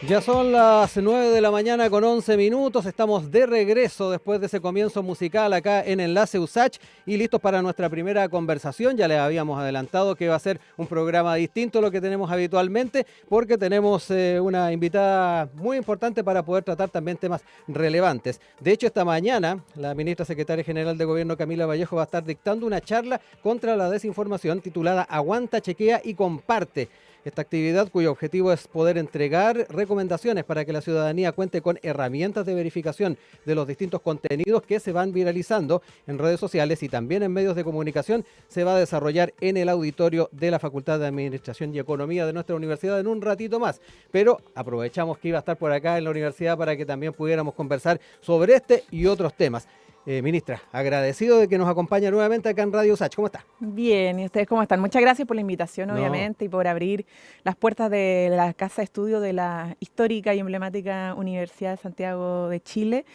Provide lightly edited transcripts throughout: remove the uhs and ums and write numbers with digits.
Ya son las 9 de la mañana con 11 minutos, estamos de regreso después de ese comienzo musical acá en Enlace USACH y listos para nuestra primera conversación. Ya les habíamos adelantado que va a ser un programa distinto a lo que tenemos habitualmente porque tenemos una invitada muy importante para poder tratar también temas relevantes. De hecho, esta mañana la ministra secretaria general de Gobierno Camila Vallejo va a estar dictando una charla contra la desinformación titulada Aguanta, chequea y comparte. Esta actividad cuyo objetivo es poder entregar recomendaciones para que la ciudadanía cuente con herramientas de verificación de los distintos contenidos que se van viralizando en redes sociales y también en medios de comunicación, se va a desarrollar en el auditorio de la Facultad de Administración y Economía de nuestra universidad en un ratito más. Pero aprovechamos que iba a estar por acá en la universidad para que también pudiéramos conversar sobre este y otros temas. Ministra, agradecido de que nos acompañe nuevamente acá en Radio USACH. ¿Cómo está? Bien, ¿y ustedes cómo están? Muchas gracias por la invitación, obviamente, y por abrir las puertas de la casa de estudio de la histórica y emblemática Universidad de Santiago de Chile,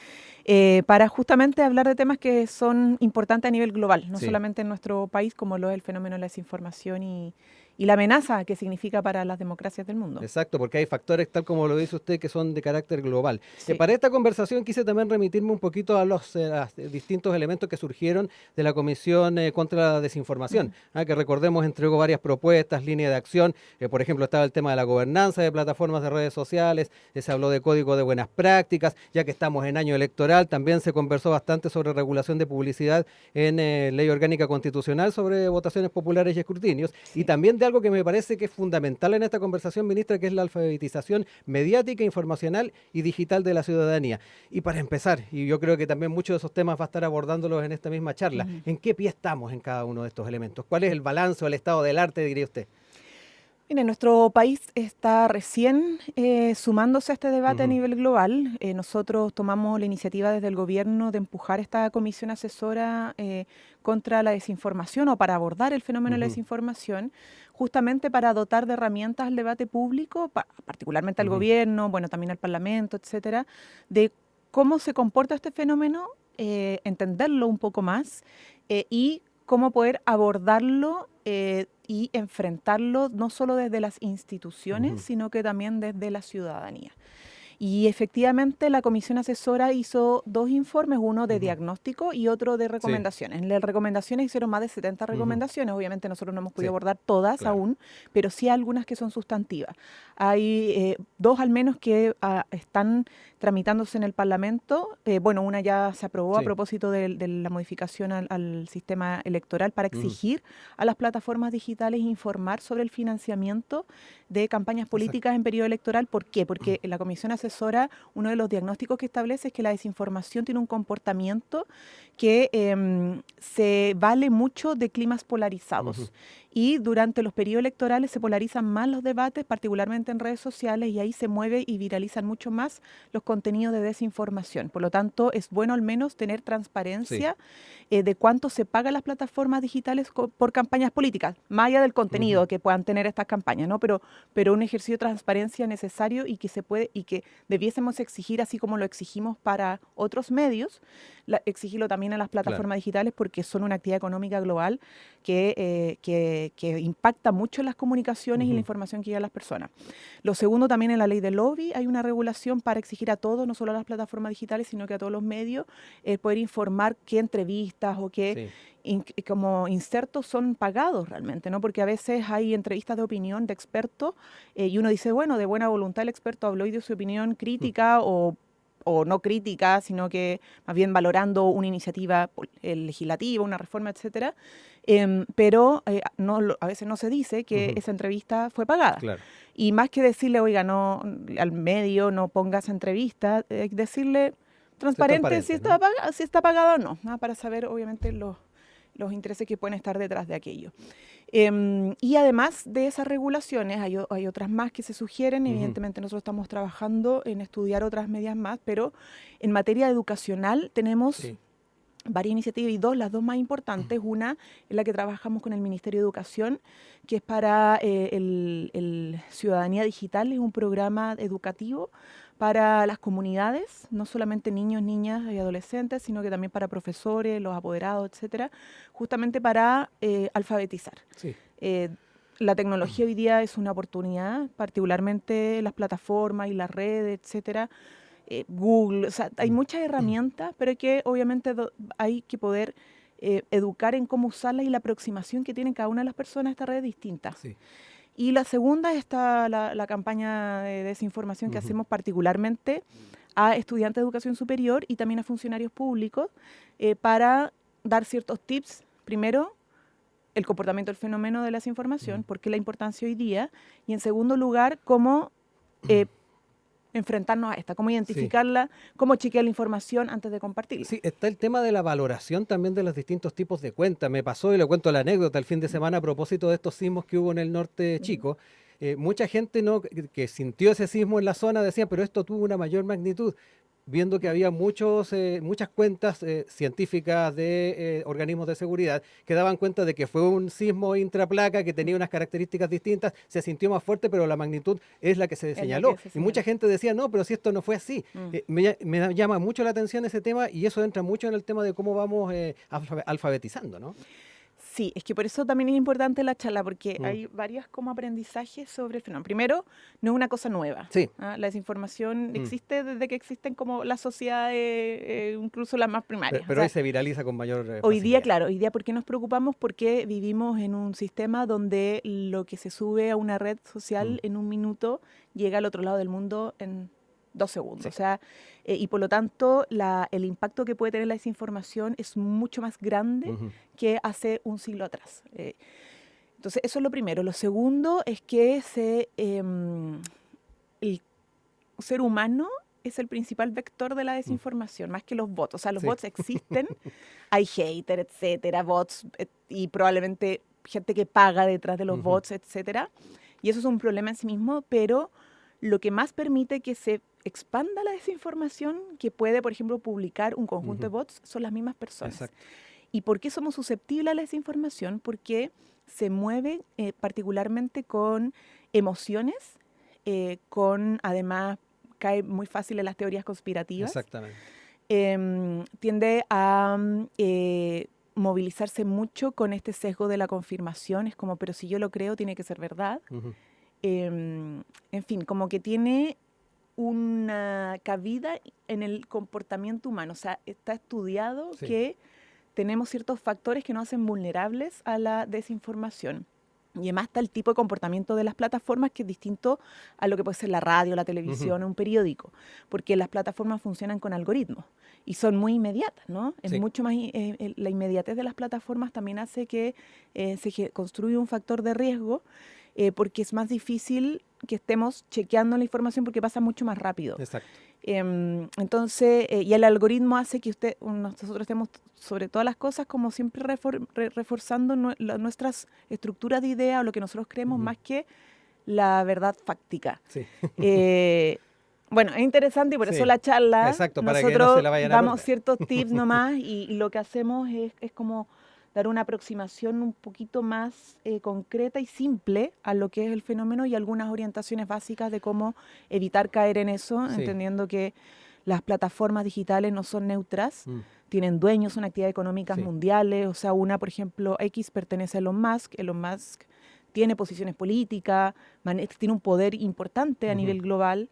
para justamente hablar de temas que son importantes a nivel global, no solamente en nuestro país, como lo es el fenómeno de la desinformación y la amenaza que significa para las democracias del mundo. Exacto, porque hay factores, tal como lo dice usted, que son de carácter global. Sí. Para esta conversación quise también remitirme un poquito a los distintos elementos que surgieron de la Comisión contra la Desinformación, que recordemos entregó varias propuestas, líneas de acción. Por ejemplo, estaba el tema de la gobernanza de plataformas de redes sociales, se habló de código de buenas prácticas, ya que estamos en año electoral, también se conversó bastante sobre regulación de publicidad en ley orgánica constitucional sobre votaciones populares y escrutinios, y también de algo que me parece que es fundamental en esta conversación, ministra, que es la alfabetización mediática, informacional y digital de la ciudadanía. Y para empezar, y yo creo que también muchos de esos temas va a estar abordándolos en esta misma charla, ¿en qué pie estamos en cada uno de estos elementos? ¿Cuál es el balance o el estado del arte, diría usted? Mire, nuestro país está recién sumándose a este debate a nivel global. Nosotros tomamos la iniciativa desde el gobierno de empujar esta comisión asesora contra la desinformación o para abordar el fenómeno de la desinformación, justamente para dotar de herramientas al debate público, particularmente al gobierno, bueno, también al Parlamento, etcétera, de cómo se comporta este fenómeno, entenderlo un poco más y cómo poder abordarlo y enfrentarlo no solo desde las instituciones, sino que también desde la ciudadanía. Y efectivamente la comisión asesora hizo dos informes, uno de diagnóstico y otro de recomendaciones. En las recomendaciones hicieron más de 70 recomendaciones, obviamente nosotros no hemos podido abordar todas aún, pero sí algunas que son sustantivas. Hay dos al menos que están tramitándose en el Parlamento. Bueno, una ya se aprobó a propósito de la modificación al sistema electoral para exigir a las plataformas digitales informar sobre el financiamiento de campañas políticas en periodo electoral. ¿Por qué? Porque la comisión asesora, uno de los diagnósticos que establece es que la desinformación tiene un comportamiento que se vale mucho de climas polarizados. Y durante los periodos electorales se polarizan más los debates, particularmente en redes sociales, y ahí se mueve y viralizan mucho más los contenidos de desinformación. Por lo tanto, es bueno al menos tener transparencia de cuánto se paga las plataformas digitales por campañas políticas, más allá del contenido que puedan tener estas campañas, ¿no? Pero un ejercicio de transparencia necesario y que se puede y que debiésemos exigir, así como lo exigimos para otros medios, exigirlo también a las plataformas digitales, porque son una actividad económica global que impacta mucho en las comunicaciones y la información que llega a las personas. Lo segundo, también en la ley del lobby hay una regulación para exigir a todos, no solo a las plataformas digitales, sino que a todos los medios, poder informar qué entrevistas o qué como insertos son pagados realmente, ¿no? Porque a veces hay entrevistas de opinión de expertos y uno dice, bueno, de buena voluntad el experto habló y dio su opinión crítica o no crítica, sino que más bien valorando una iniciativa legislativa, una reforma, etcétera, pero a veces no se dice que esa entrevista fue pagada. Y más que decirle, oiga, no, al medio no ponga esa entrevista, decirle transparente si está pagada o no, para saber obviamente los intereses que pueden estar detrás de aquello. Y además de esas regulaciones, hay otras más que se sugieren. Evidentemente nosotros estamos trabajando en estudiar otras medidas más, pero en materia educacional tenemos varias iniciativas y las dos más importantes. Una es la que trabajamos con el Ministerio de Educación, que es para el Ciudadanía Digital, es un programa educativo para las comunidades, no solamente niños, niñas y adolescentes, sino que también para profesores, los apoderados, etcétera, justamente para alfabetizar. la tecnología hoy día es una oportunidad, particularmente las plataformas y las redes, etcétera. Google, o sea, hay muchas herramientas, pero que obviamente hay que poder educar en cómo usarlas y la aproximación que tiene cada una de las personas a esta red es distinta. Sí. Y la segunda está la campaña de desinformación que hacemos particularmente a estudiantes de educación superior y también a funcionarios públicos para dar ciertos tips. Primero, el comportamiento del fenómeno de la desinformación, por qué la importancia hoy día, y en segundo lugar, cómo enfrentarnos a esta, cómo identificarla, cómo chequear la información antes de compartirla. Sí, está el tema de la valoración también de los distintos tipos de cuentas. Me pasó, y le cuento la anécdota, el fin de semana a propósito de estos sismos que hubo en el norte chico. Mucha gente que sintió ese sismo en la zona decía, pero esto tuvo una mayor magnitud, viendo que había muchas cuentas científicas de organismos de seguridad que daban cuenta de que fue un sismo intraplaca que tenía unas características distintas, se sintió más fuerte, pero la magnitud es la que se señaló. Y mucha gente decía, no, pero si esto no fue así. Me llama mucho la atención ese tema y eso entra mucho en el tema de cómo vamos alfabetizando, ¿no? Sí, es que por eso también es importante la charla, porque hay varios como aprendizajes sobre el fenómeno. Primero, no es una cosa nueva. Sí. La desinformación existe desde que existen como las sociedades, incluso las más primarias. Pero hoy se viraliza con mayor hoy facilidad. día, claro, hoy día, ¿por qué nos preocupamos? Porque vivimos en un sistema donde lo que se sube a una red social en un minuto llega al otro lado del mundo en 2 segundos. Sí. O sea, y por lo tanto, el impacto que puede tener la desinformación es mucho más grande que hace un siglo atrás. Entonces, eso es lo primero. Lo segundo es que el ser humano es el principal vector de la desinformación, más que los bots. O sea, los bots existen, hay haters, etcétera, bots, y probablemente gente que paga detrás de los bots, etcétera. Y eso es un problema en sí mismo, pero lo que más permite que se expanda la desinformación, que puede, por ejemplo, publicar un conjunto de bots, son las mismas personas. Exacto. ¿Y por qué somos susceptibles a la desinformación? Porque se mueve particularmente con emociones, además, cae muy fácil en las teorías conspirativas. Exactamente. Tiende a movilizarse mucho con este sesgo de la confirmación. Es como, pero si yo lo creo, tiene que ser verdad. En fin, como que tiene una cabida en el comportamiento humano. O sea, está estudiado que tenemos ciertos factores que nos hacen vulnerables a la desinformación. Y además está el tipo de comportamiento de las plataformas que es distinto a lo que puede ser la radio, la televisión o un periódico, porque las plataformas funcionan con algoritmos y son muy inmediatas, ¿no? Es mucho más, la inmediatez de las plataformas también hace que se construya un factor de riesgo porque es más difícil que estemos chequeando la información porque pasa mucho más rápido. Exacto. Entonces, y el algoritmo hace que nosotros estemos sobre todas las cosas como siempre reforzando nuestras estructuras de idea o lo que nosotros creemos más que la verdad fáctica. Sí. Bueno, es interesante y por eso la charla. Exacto, para nosotros que no se la vayan a damos perder. ciertos tips nomás y lo que hacemos es como dar una aproximación un poquito más concreta y simple a lo que es el fenómeno y algunas orientaciones básicas de cómo evitar caer en eso, entendiendo que las plataformas digitales no son neutras, tienen dueños, son actividades económicas mundiales, o sea, una, por ejemplo, X pertenece a Elon Musk tiene posiciones políticas, tiene un poder importante a nivel global,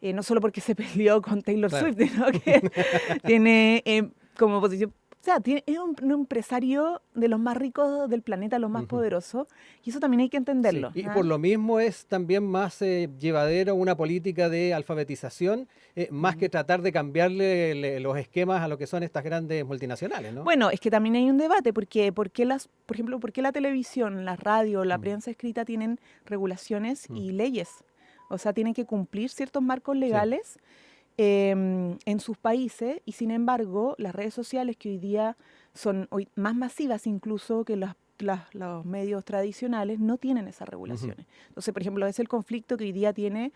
no solo porque se peleó con Taylor Swift, sino que tiene como posición. O sea, es un empresario de los más ricos del planeta, los más poderosos, y eso también hay que entenderlo. Sí. Y por lo mismo es también más llevadero una política de alfabetización, más que tratar de cambiarle los esquemas a lo que son estas grandes multinacionales, ¿no? Bueno, es que también hay un debate, porque por ejemplo, ¿por qué la televisión, la radio, la prensa escrita tienen regulaciones y leyes? O sea, tienen que cumplir ciertos marcos legales en sus países y sin embargo las redes sociales que hoy día son más masivas incluso que los medios tradicionales no tienen esas regulaciones. Entonces, por ejemplo, es el conflicto que hoy día tiene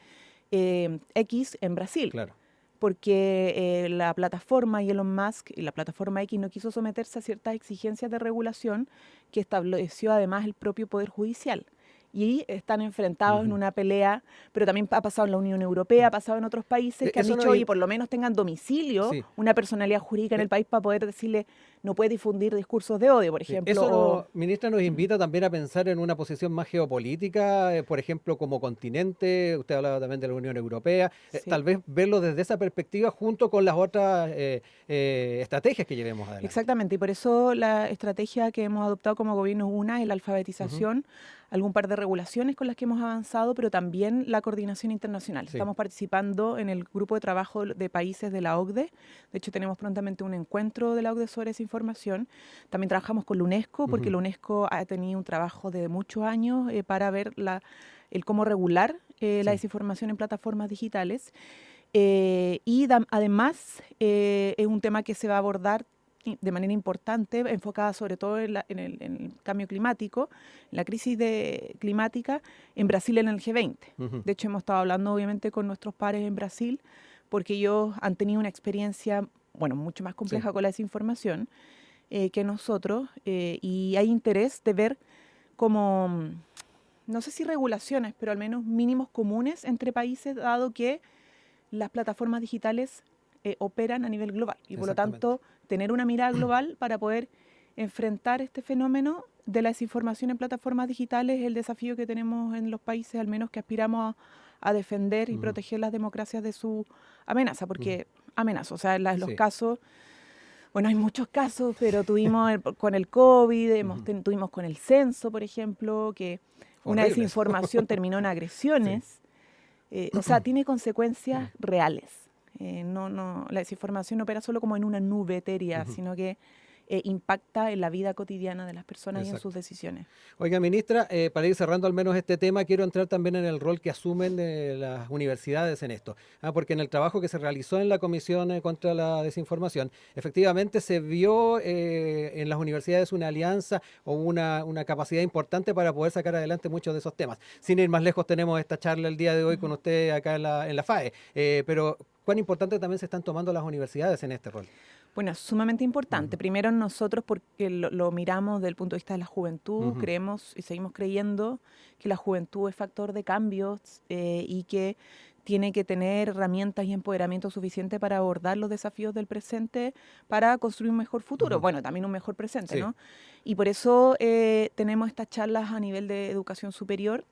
X en Brasil. Claro. Porque la plataforma y Elon Musk y la plataforma X no quiso someterse a ciertas exigencias de regulación que estableció además el propio Poder Judicial. y están enfrentados en una pelea, pero también ha pasado en la Unión Europea, ha pasado en otros países que han dicho, oye, por lo menos tengan domicilio, una personalidad jurídica en el país para poder decirle, no puede difundir discursos de odio, por ejemplo. Eso, ministra, nos invita también a pensar en una posición más geopolítica, por ejemplo, como continente. Usted hablaba también de la Unión Europea. Tal vez verlo desde esa perspectiva junto con las otras estrategias que llevemos adelante. Exactamente, y por eso la estrategia que hemos adoptado como gobierno es la alfabetización, algún par de regulaciones con las que hemos avanzado, pero también la coordinación internacional. Estamos participando en el grupo de trabajo de países de la OCDE. De hecho, tenemos prontamente un encuentro de la OCDE sobre esa información. También trabajamos con la UNESCO, porque la UNESCO ha tenido un trabajo de muchos años para ver el cómo regular la desinformación en plataformas digitales. Además, es un tema que se va a abordar de manera importante, enfocada sobre todo en el cambio climático, en la crisis climática en Brasil en el G20. De hecho, hemos estado hablando obviamente con nuestros pares en Brasil, porque ellos han tenido una experiencia, mucho más compleja con la desinformación que nosotros, y hay interés de ver como, no sé si regulaciones, pero al menos mínimos comunes entre países, dado que las plataformas digitales operan a nivel global y por lo tanto tener una mirada global para poder enfrentar este fenómeno de la desinformación en plataformas digitales es el desafío que tenemos en los países, al menos que aspiramos a defender y proteger las democracias de su amenaza, porque amenaza, o sea, los casos, hay muchos casos, pero tuvimos con el COVID, tuvimos con el censo, por ejemplo, que una desinformación terminó en agresiones. O sea, tiene consecuencias reales. La desinformación no opera solo como en una nube etérea, sino que impacta en la vida cotidiana de las personas y en sus decisiones. Oiga, ministra, para ir cerrando al menos este tema, quiero entrar también en el rol que asumen las universidades en esto. Porque en el trabajo que se realizó en la Comisión contra la Desinformación, efectivamente se vio en las universidades una alianza o una capacidad importante para poder sacar adelante muchos de esos temas. Sin ir más lejos, tenemos esta charla el día de hoy con usted acá en la FAE, pero ¿cuán importante también se están tomando las universidades en este rol? Bueno, es sumamente importante. Primero nosotros, porque lo miramos desde el punto de vista de la juventud, creemos y seguimos creyendo que la juventud es factor de cambios y que tiene que tener herramientas y empoderamiento suficiente para abordar los desafíos del presente para construir un mejor futuro. También un mejor presente, ¿no? Y por eso tenemos estas charlas a nivel de educación superior.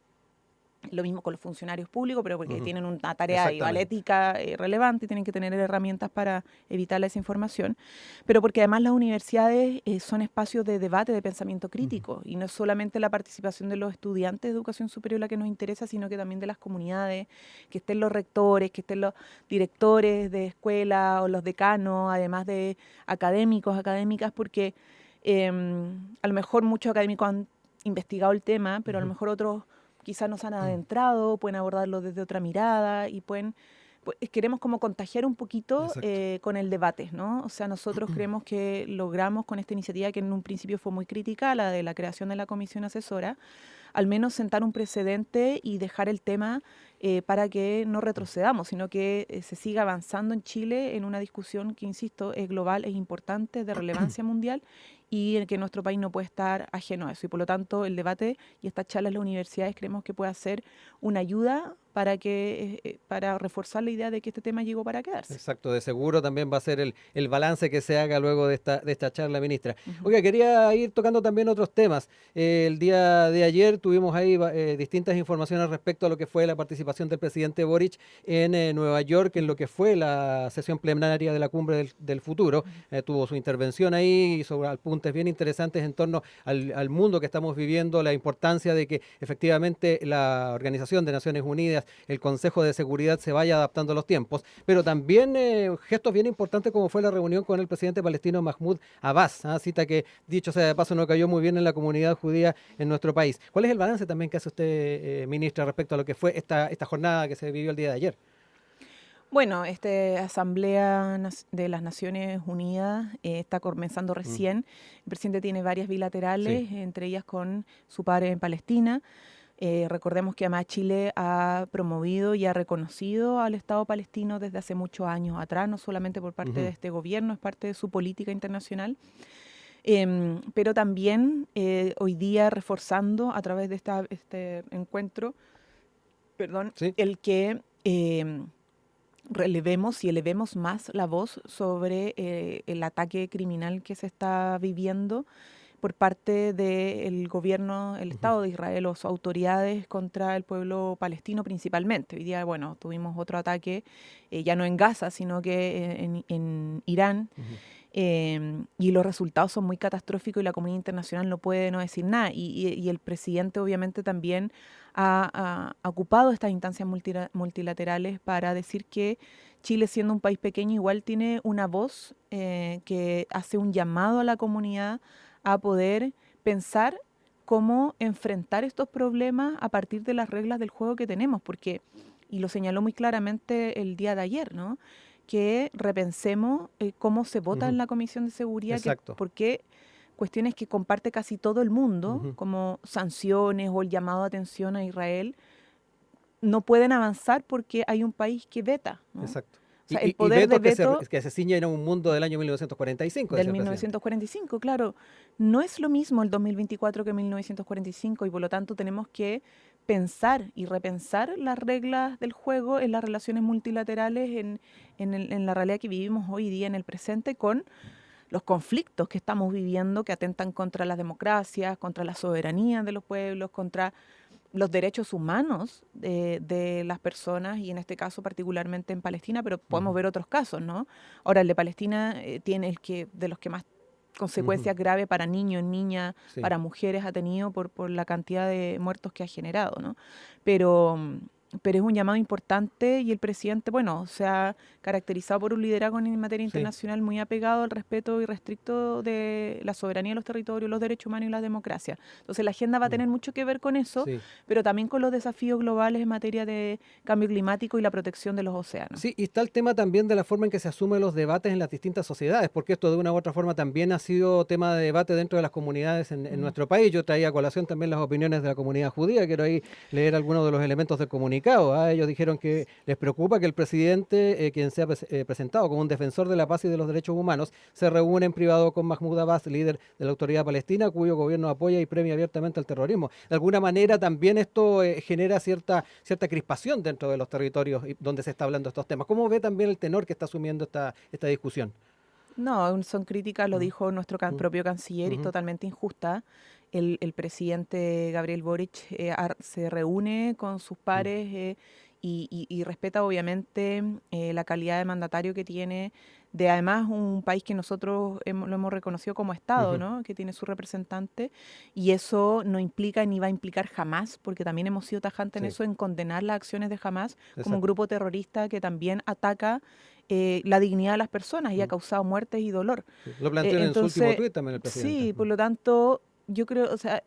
Lo mismo con los funcionarios públicos, pero porque tienen una tarea igual ética relevante y tienen que tener herramientas para evitar la desinformación, pero porque además las universidades son espacios de debate, de pensamiento crítico, y no es solamente la participación de los estudiantes de educación superior la que nos interesa, sino que también de las comunidades, que estén los rectores, que estén los directores de escuela o los decanos, además de académicos, académicas, porque a lo mejor muchos académicos han investigado el tema, pero a lo mejor otros quizás nos han adentrado, pueden abordarlo desde otra mirada y queremos como contagiar un poquito con el debate, ¿no? O sea, nosotros creemos que logramos con esta iniciativa, que en un principio fue muy crítica, la de la creación de la comisión asesora, al menos sentar un precedente y dejar el tema para que no retrocedamos, sino que se siga avanzando en Chile en una discusión que, insisto, es global, es importante, de relevancia mundial, y en que nuestro país no puede estar ajeno a eso. Y por lo tanto, el debate y estas charlas en las universidades creemos que puede ser una ayuda para reforzar la idea de que este tema llegó para quedarse. Exacto, de seguro también va a ser el balance que se haga luego de esta charla, ministra. Oiga, quería ir tocando también otros temas. El día de ayer tuvimos ahí distintas informaciones respecto a lo que fue la participación del presidente Boric en Nueva York, en lo que fue la sesión plenaria de la Cumbre del Futuro. Tuvo su intervención ahí sobre apuntes bien interesantes en torno al mundo que estamos viviendo, la importancia de que efectivamente la Organización de Naciones Unidas, el Consejo de Seguridad, se vaya adaptando a los tiempos, pero también gestos bien importantes como fue la reunión con el presidente palestino Mahmoud Abbas, cita que, dicho sea de paso, no cayó muy bien en la comunidad judía en nuestro país. ¿Cuál es el balance también que hace usted, ministra, respecto a lo que fue esta jornada que se vivió el día de ayer? Bueno, esta Asamblea de las Naciones Unidas está comenzando recién. El presidente tiene varias bilaterales, entre ellas con su par en Palestina. Recordemos que además Chile ha promovido y ha reconocido al Estado palestino desde hace muchos años atrás, no solamente por parte de este gobierno, es parte de su política internacional. Pero también hoy día reforzando a través de este encuentro, Sí. el que relevemos y elevemos más la voz sobre el ataque criminal que se está viviendo por parte del gobierno, el Estado de Israel o sus autoridades contra el pueblo palestino principalmente. Hoy día, bueno, tuvimos otro ataque, ya no en Gaza, sino que en Irán, y los resultados son muy catastróficos y la comunidad internacional no puede no decir nada. Y el presidente obviamente también ha ocupado estas instancias multilaterales para decir que Chile, siendo un país pequeño, igual tiene una voz que hace un llamado a la comunidad a poder pensar cómo enfrentar estos problemas a partir de las reglas del juego que tenemos, porque, y lo señaló muy claramente el día de ayer, ¿no?, que repensemos cómo se vota en la Comisión de Seguridad, porque cuestiones que comparte casi todo el mundo, como sanciones o el llamado de atención a Israel, no pueden avanzar porque hay un país que veta, ¿no? Exacto. O sea, el poder de veto que se ciñe en un mundo del año 1945. Del 1945, claro. No es lo mismo el 2024 que 1945 y por lo tanto tenemos que pensar y repensar las reglas del juego en las relaciones multilaterales, en la realidad que vivimos hoy día en el presente, con los conflictos que estamos viviendo que atentan contra las democracias, contra la soberanía de los pueblos, contra los derechos humanos de las personas, y en este caso particularmente en Palestina, pero podemos ver otros casos, ¿no? Ahora, el de Palestina tiene de los que más consecuencias graves para niños, niñas, para mujeres ha tenido por la cantidad de muertos que ha generado, ¿no? Pero es un llamado importante y el presidente, bueno, se ha caracterizado por un liderazgo en materia internacional muy apegado al respeto irrestricto de la soberanía de los territorios, los derechos humanos y la democracia. Entonces la agenda va a tener mucho que ver con eso, pero también con los desafíos globales en materia de cambio climático y la protección de los océanos. Sí, y está el tema también de la forma en que se asumen los debates en las distintas sociedades, porque esto de una u otra forma también ha sido tema de debate dentro de las comunidades en nuestro país. Yo traía a colación también las opiniones de la comunidad judía, quiero ahí leer algunos de los elementos del comunicado. Ellos dijeron que les preocupa que el presidente, quien se ha presentado como un defensor de la paz y de los derechos humanos, se reúne en privado con Mahmoud Abbas, líder de la Autoridad Palestina, cuyo gobierno apoya y premia abiertamente al terrorismo. De alguna manera también esto genera cierta crispación dentro de los territorios donde se está hablando de estos temas. ¿Cómo ve también el tenor que está asumiendo esta discusión? No, son críticas, lo dijo nuestro propio canciller, y totalmente injusta. El presidente Gabriel Boric se reúne con sus pares y respeta obviamente la calidad de mandatario que tiene, de además un país que nosotros lo hemos reconocido como Estado, ¿no?, que tiene su representante, y eso no implica ni va a implicar jamás, porque también hemos sido tajantes en eso, en condenar las acciones de Hamás como un grupo terrorista que también ataca la dignidad de las personas y ha causado muertes y dolor. Lo planteó en su último tuit también el presidente. Sí, por lo tanto, yo creo, o sea,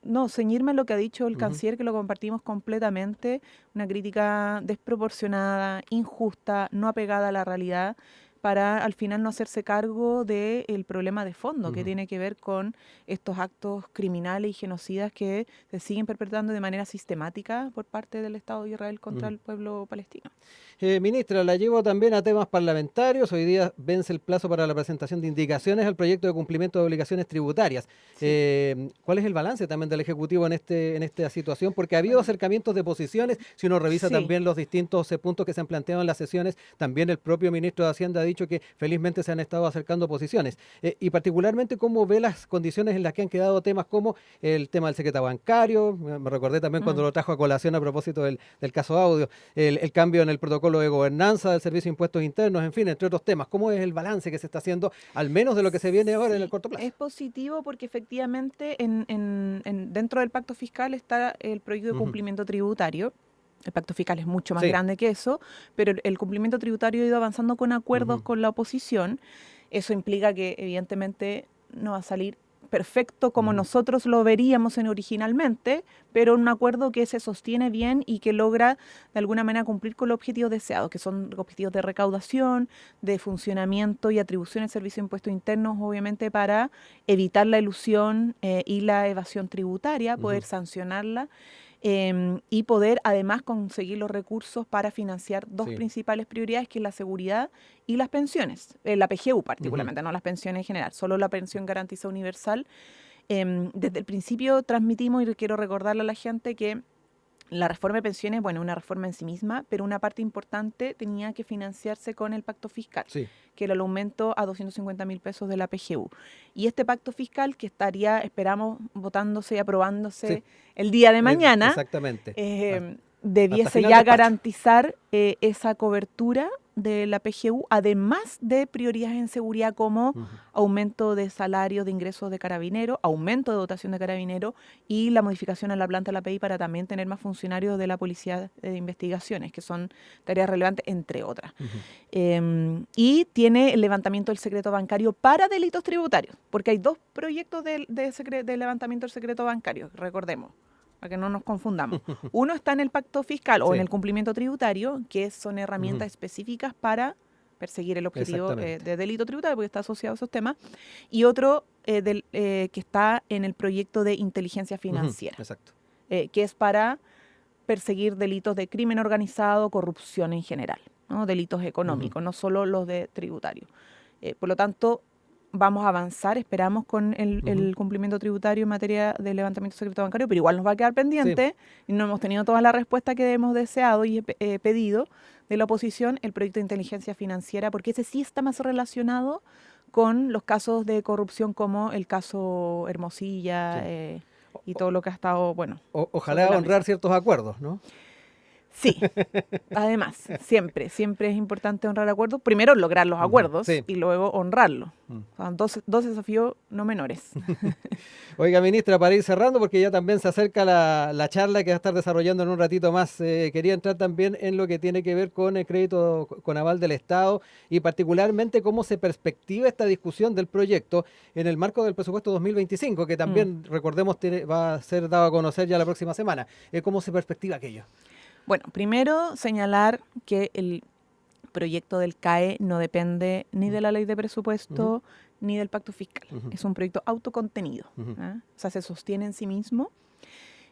no, ceñirme a lo que ha dicho el canciller, que lo compartimos completamente, una crítica desproporcionada, injusta, no apegada a la realidad, para al final no hacerse cargo del problema de fondo que tiene que ver con estos actos criminales y genocidas que se siguen perpetrando de manera sistemática por parte del Estado de Israel contra el pueblo palestino. Ministra, la llevo también a temas parlamentarios. Hoy día vence el plazo para la presentación de indicaciones al proyecto de cumplimiento de obligaciones tributarias. ¿Cuál es el balance también del Ejecutivo en esta situación? Porque ha habido acercamientos de posiciones. Si uno revisa también los distintos puntos que se han planteado en las sesiones, también el propio ministro de Hacienda ha dicho que felizmente se han estado acercando posiciones. Y particularmente, ¿cómo ve las condiciones en las que han quedado temas como el tema del secretario bancario? Me recordé también cuando lo trajo a colación a propósito del caso Audio, el cambio en el protocolo de gobernanza del Servicio de Impuestos Internos, en fin, entre otros temas. ¿Cómo es el balance que se está haciendo, al menos de lo que se viene ahora en el corto plazo? Es positivo porque efectivamente dentro del pacto fiscal está el proyecto de cumplimiento tributario. El pacto fiscal es mucho más grande que eso, pero el cumplimiento tributario ha ido avanzando con acuerdos con la oposición. Eso implica que evidentemente no va a salir perfecto como nosotros lo veríamos originalmente, pero un acuerdo que se sostiene bien y que logra de alguna manera cumplir con los objetivos deseados, que son objetivos de recaudación, de funcionamiento y atribución del Servicio de Impuestos Internos, obviamente para evitar la elusión y la evasión tributaria, poder sancionarla. y poder además conseguir los recursos para financiar dos principales prioridades, que es la seguridad y las pensiones, la PGU particularmente, no las pensiones en general, solo la pensión garantizada universal. Desde el principio transmitimos, y quiero recordarle a la gente, que la reforma de pensiones, bueno, una reforma en sí misma, pero una parte importante tenía que financiarse con el pacto fiscal, que era el aumento a 250.000 pesos de la PGU. Y este pacto fiscal, que estaría, esperamos, votándose y aprobándose el día de mañana, exactamente. Debiese ya garantizar esa cobertura de la PGU, además de prioridades en seguridad como aumento de salarios, de ingresos de carabineros, aumento de dotación de carabineros y la modificación a la planta de la PI para también tener más funcionarios de la Policía de Investigaciones, que son tareas relevantes, entre otras. Y tiene el levantamiento del secreto bancario para delitos tributarios, porque hay dos proyectos de levantamiento del secreto bancario, recordemos, para que no nos confundamos. Uno está en el pacto fiscal o en el cumplimiento tributario, que son herramientas específicas para perseguir el objetivo de delito tributario, porque está asociado a esos temas. Y otro que está en el proyecto de inteligencia financiera, que es para perseguir delitos de crimen organizado, corrupción en general, ¿no? Delitos económicos, no solo los de tributario. Por lo tanto, vamos a avanzar, esperamos, con el cumplimiento tributario en materia de levantamiento de secreto bancario, pero igual nos va a quedar pendiente y no hemos tenido toda la respuesta que hemos deseado y pedido de la oposición, el proyecto de inteligencia financiera, porque ese sí está más relacionado con los casos de corrupción, como el caso Hermosilla y todo lo que ha estado, bueno. Ojalá honrar ciertos acuerdos, ¿no? Sí, además, siempre es importante honrar acuerdos. Primero lograr los acuerdos y luego honrarlos. O sea, dos desafíos no menores. Oiga, ministra, para ir cerrando, porque ya también se acerca la charla que va a estar desarrollando en un ratito más, quería entrar también en lo que tiene que ver con el crédito con aval del Estado y particularmente cómo se perspectiva esta discusión del proyecto en el marco del presupuesto 2025, que también, recordemos, va a ser dado a conocer ya la próxima semana. ¿Cómo se perspectiva aquello? Bueno, primero señalar que el proyecto del CAE no depende ni de la ley de presupuesto ni del pacto fiscal. Es un proyecto autocontenido. O sea, se sostiene en sí mismo.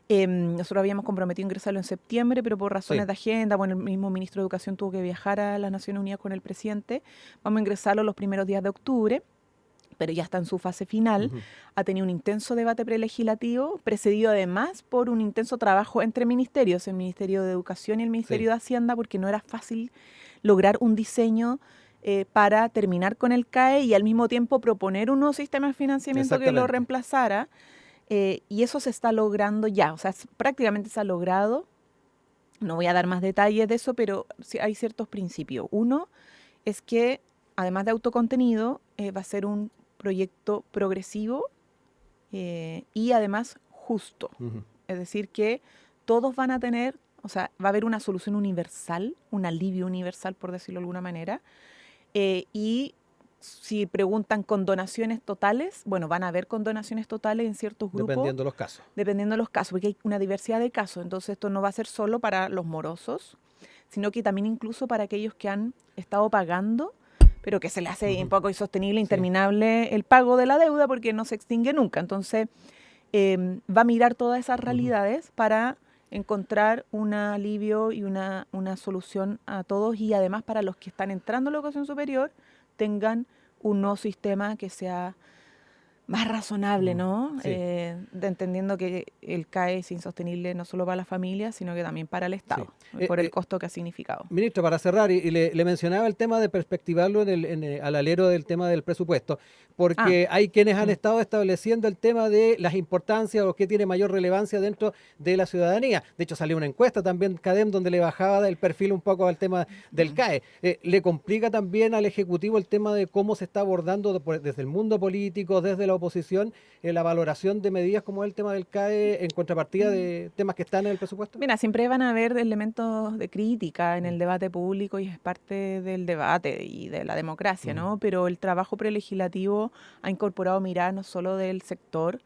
Nosotros habíamos comprometido ingresarlo en septiembre, pero por razones de agenda, bueno, el mismo ministro de Educación tuvo que viajar a las Naciones Unidas con el presidente. Vamos a ingresarlo los primeros días de octubre, pero ya está en su fase final. Ha tenido un intenso debate prelegislativo, precedido además por un intenso trabajo entre ministerios, el Ministerio de Educación y el Ministerio de Hacienda, porque no era fácil lograr un diseño para terminar con el CAE y al mismo tiempo proponer un nuevo sistema de financiamiento que lo reemplazara. Y eso se está logrando ya, o sea, prácticamente se ha logrado. No voy a dar más detalles de eso, pero sí hay ciertos principios. Uno es que, además de autocontenido, va a ser un proyecto progresivo y además justo. Es decir, que todos van a tener, o sea, va a haber una solución universal, un alivio universal, por decirlo de alguna manera. Y si preguntan con donaciones totales, bueno, van a haber condonaciones totales en ciertos grupos. Dependiendo de los casos. Dependiendo de los casos, porque hay una diversidad de casos. Entonces, esto no va a ser solo para los morosos, sino que también incluso para aquellos que han estado pagando, pero que se les hace un poco insostenible, interminable el pago de la deuda porque no se extingue nunca. Entonces, va a mirar todas esas realidades para encontrar un alivio y una solución a todos, y además para los que están entrando a la educación superior tengan un nuevo sistema que sea más razonable, ¿no? Entendiendo que el CAE es insostenible no solo para las familias, sino que también para el Estado, por el costo que ha significado. Ministro, para cerrar, y le mencionaba el tema de perspectivarlo al alero del tema del presupuesto, porque hay quienes han estado estableciendo el tema de las importancias o qué tiene mayor relevancia dentro de la ciudadanía. De hecho, salió una encuesta también, CADEM, donde le bajaba el perfil un poco al tema del CAE. ¿Le complica también al Ejecutivo el tema de cómo se está abordando desde el mundo político, desde la oposición, la valoración de medidas como el tema del CAE en contrapartida de temas que están en el presupuesto? Mira, siempre van a haber elementos de crítica en el debate público y es parte del debate y de la democracia, ¿no? Pero el trabajo prelegislativo ha incorporado mirar no solo del sector,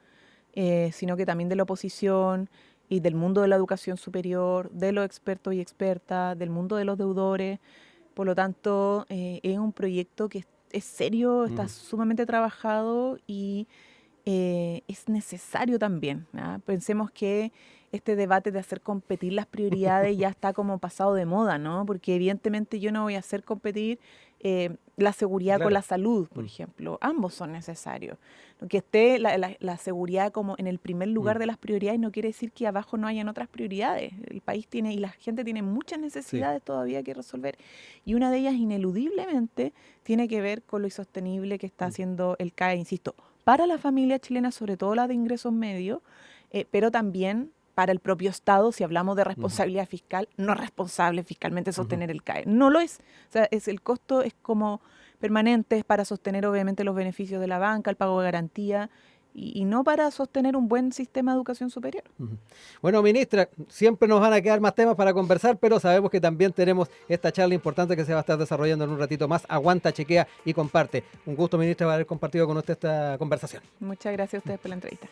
sino que también de la oposición y del mundo de la educación superior, de los expertos y expertas, del mundo de los deudores. Por lo tanto, es un proyecto que es serio, está sumamente trabajado y es necesario también, ¿no? Pensemos que este debate de hacer competir las prioridades ya está como pasado de moda, ¿no? Porque evidentemente yo no voy a hacer competir la seguridad con la salud, por ejemplo. Ambos son necesarios. Que esté la seguridad como en el primer lugar de las prioridades no quiere decir que abajo no hayan otras prioridades. El país tiene y la gente tiene muchas necesidades todavía que resolver. Y una de ellas, ineludiblemente, tiene que ver con lo insostenible que está haciendo el CAE, insisto, para la familia chilena, sobre todo la de ingresos medios, pero también para el propio Estado, si hablamos de responsabilidad fiscal, no es responsable fiscalmente sostener el CAE. No lo es. O sea, el costo es como permanente, es para sostener obviamente los beneficios de la banca, el pago de garantía, y no para sostener un buen sistema de educación superior. Bueno, ministra, siempre nos van a quedar más temas para conversar, pero sabemos que también tenemos esta charla importante que se va a estar desarrollando en un ratito más. Aguanta, chequea y comparte. Un gusto, ministra, haber compartido con usted esta conversación. Muchas gracias a ustedes por la entrevista.